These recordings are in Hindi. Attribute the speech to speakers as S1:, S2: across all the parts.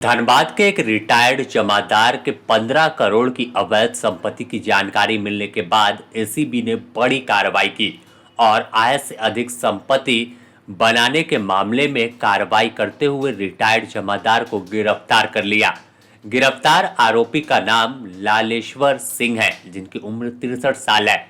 S1: धनबाद के एक रिटायर्ड जमादार के 15 करोड़ की अवैध संपत्ति की जानकारी मिलने के बाद एसीबी ने बड़ी कार्रवाई की और आय से अधिक संपत्ति बनाने के मामले में कार्रवाई करते हुए रिटायर्ड जमादार को गिरफ्तार कर लिया। गिरफ्तार आरोपी का नाम लालेश्वर सिंह है, जिनकी उम्र 63 साल है।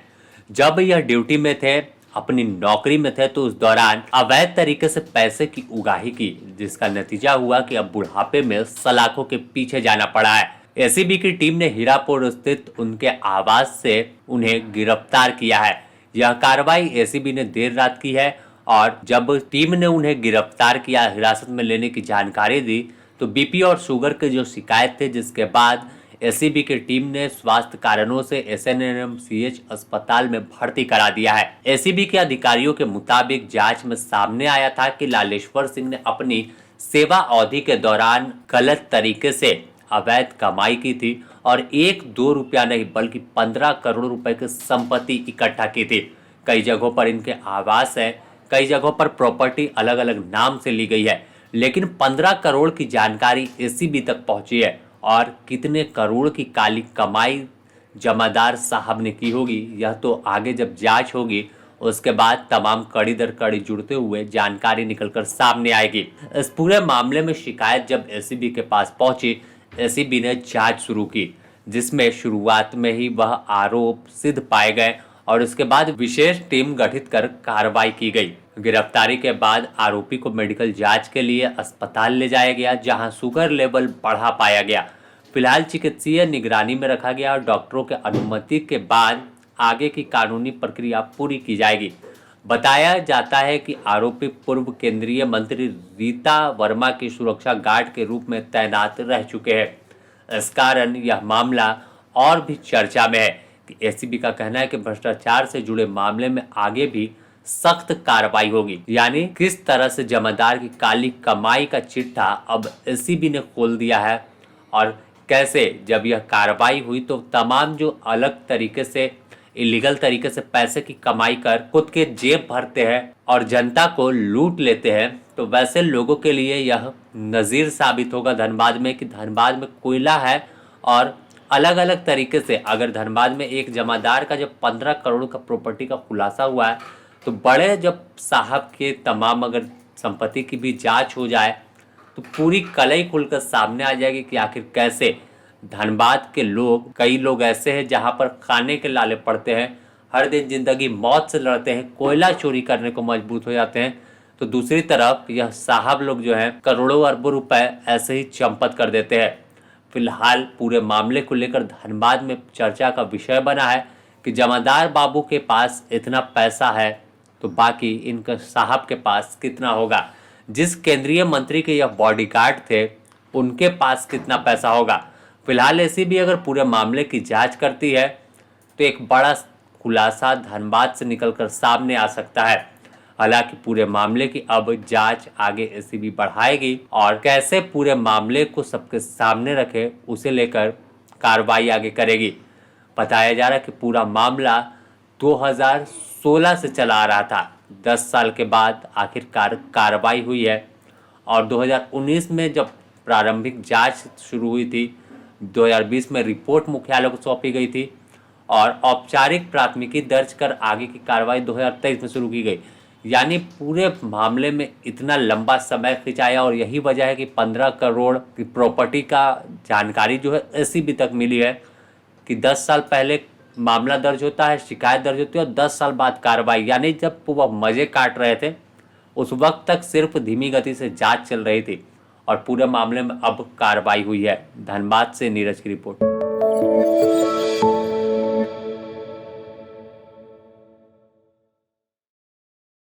S1: जब यह ड्यूटी में थे, अपनी नौकरी में थे, तो उस दौरान अवैध तरीके से पैसे की उगाही की, जिसका नतीजा हुआ कि अब बुढ़ापे में सलाखों के पीछे जाना पड़ा है। एसीबी की टीम ने हीरापुर स्थित उनके आवास से उन्हें गिरफ्तार किया है। यह कार्रवाई एसीबी ने देर रात की है और जब टीम ने उन्हें गिरफ्तार किया, हिरासत में लेने की जानकारी दी, तो बीपी और शुगर के जो शिकायत थे, जिसके बाद एसीबी की टीम ने स्वास्थ्य कारणों से एसएनएमसीएच अस्पताल में भर्ती करा दिया है। एसीबी के अधिकारियों के मुताबिक जांच में सामने आया था कि लालेश्वर सिंह ने अपनी सेवा अवधि के दौरान गलत तरीके से अवैध कमाई की थी और 1-2 रुपया नहीं बल्कि 15 करोड़ रुपए की संपत्ति इकट्ठा की थी। कई जगहों पर इनके आवास है, कई जगहों पर प्रॉपर्टी अलग अलग नाम से ली गई है, लेकिन 15 करोड़ की जानकारी एसीबी तक पहुंची है और कितने करोड़ की काली कमाई जमादार साहब ने की होगी, यह तो आगे जब जांच होगी उसके बाद तमाम कड़ी दर कड़ी जुड़ते हुए जानकारी निकलकर सामने आएगी। इस पूरे मामले में शिकायत जब एसीबी के पास पहुंची, एसीबी ने जांच शुरू की, जिसमें शुरुआत में ही वह आरोप सिद्ध पाए गए और उसके बाद विशेष टीम गठित कर कार्रवाई की गई। गिरफ्तारी के बाद आरोपी को मेडिकल जांच के लिए अस्पताल ले जाया गया, जहां शुगर लेवल बढ़ा पाया गया। फिलहाल चिकित्सीय निगरानी में रखा गया और डॉक्टरों के अनुमति के बाद आगे की कानूनी प्रक्रिया पूरी की जाएगी। बताया जाता है कि आरोपी पूर्व केंद्रीय मंत्री रीता वर्मा की सुरक्षा गार्ड के रूप में तैनात रह चुके हैं। इस कारण यह मामला और भी चर्चा में है कि एसीबी का कहना है कि भ्रष्टाचार से जुड़े मामले में आगे भी सख्त कार्रवाई होगी। यानी किस तरह से जमादार की काली कमाई का चिट्ठा अब एसीबी ने खोल दिया है और कैसे जब यह कार्रवाई हुई तो तमाम जो अलग तरीके से इलीगल तरीके से पैसे की कमाई कर खुद के जेब भरते हैं और जनता को लूट लेते हैं, तो वैसे लोगों के लिए यह नजीर साबित होगा धनबाद में कि धनबाद में कोयला है और अलग अलग तरीके से अगर धनबाद में एक जमादार का जब 15 करोड़ का प्रॉपर्टी का खुलासा हुआ है, तो बड़े जब साहब के तमाम अगर संपत्ति की भी जांच हो जाए तो पूरी कलई खुलकर सामने आ जाएगी कि आखिर कैसे धनबाद के लोग, कई लोग ऐसे हैं जहां पर खाने के लाले पड़ते हैं, हर दिन जिंदगी मौत से लड़ते हैं, कोयला चोरी करने को मजबूर हो जाते हैं, तो दूसरी तरफ यह साहब लोग जो हैं करोड़ों अरबों रुपए ऐसे ही चंपत कर देते हैं। फिलहाल पूरे मामले को लेकर धनबाद में चर्चा का विषय बना है कि जमादार बाबू के पास इतना पैसा है तो बाकी इनका साहब के पास कितना होगा। जिस केंद्रीय मंत्री के यह बॉडीगार्ड थे उनके पास कितना पैसा होगा। फिलहाल एसीबी अगर पूरे मामले की जांच करती है तो एक बड़ा खुलासा धनबाद से निकलकर सामने आ सकता है। हालांकि पूरे मामले की अब जांच आगे एसीबी बढ़ाएगी और कैसे पूरे मामले को सबके सामने रखे उसे लेकर कार्रवाई आगे करेगी। बताया जा रहा है कि पूरा मामला 2016 से चला आ रहा था। 10 साल के बाद आखिरकार कार्रवाई हुई है और 2019 में जब प्रारंभिक जांच शुरू हुई थी, 2020 में रिपोर्ट मुख्यालय को सौंपी गई थी और औपचारिक प्राथमिकी दर्ज कर आगे की कार्रवाई 2023 में शुरू की गई। यानी पूरे मामले में इतना लंबा समय खिंचाया और यही वजह है कि 15 करोड़ की प्रॉपर्टी का जानकारी जो है एसीबी तक मिली है कि 10 साल पहले मामला दर्ज होता है, शिकायत दर्ज होती है और 10 साल बाद कार्रवाई। यानी जब वह मजे काट रहे थे उस वक्त तक सिर्फ धीमी गति से जांच चल रही थी और पूरे मामले में अब कार्रवाई हुई है। धनबाद से नीरज की रिपोर्ट।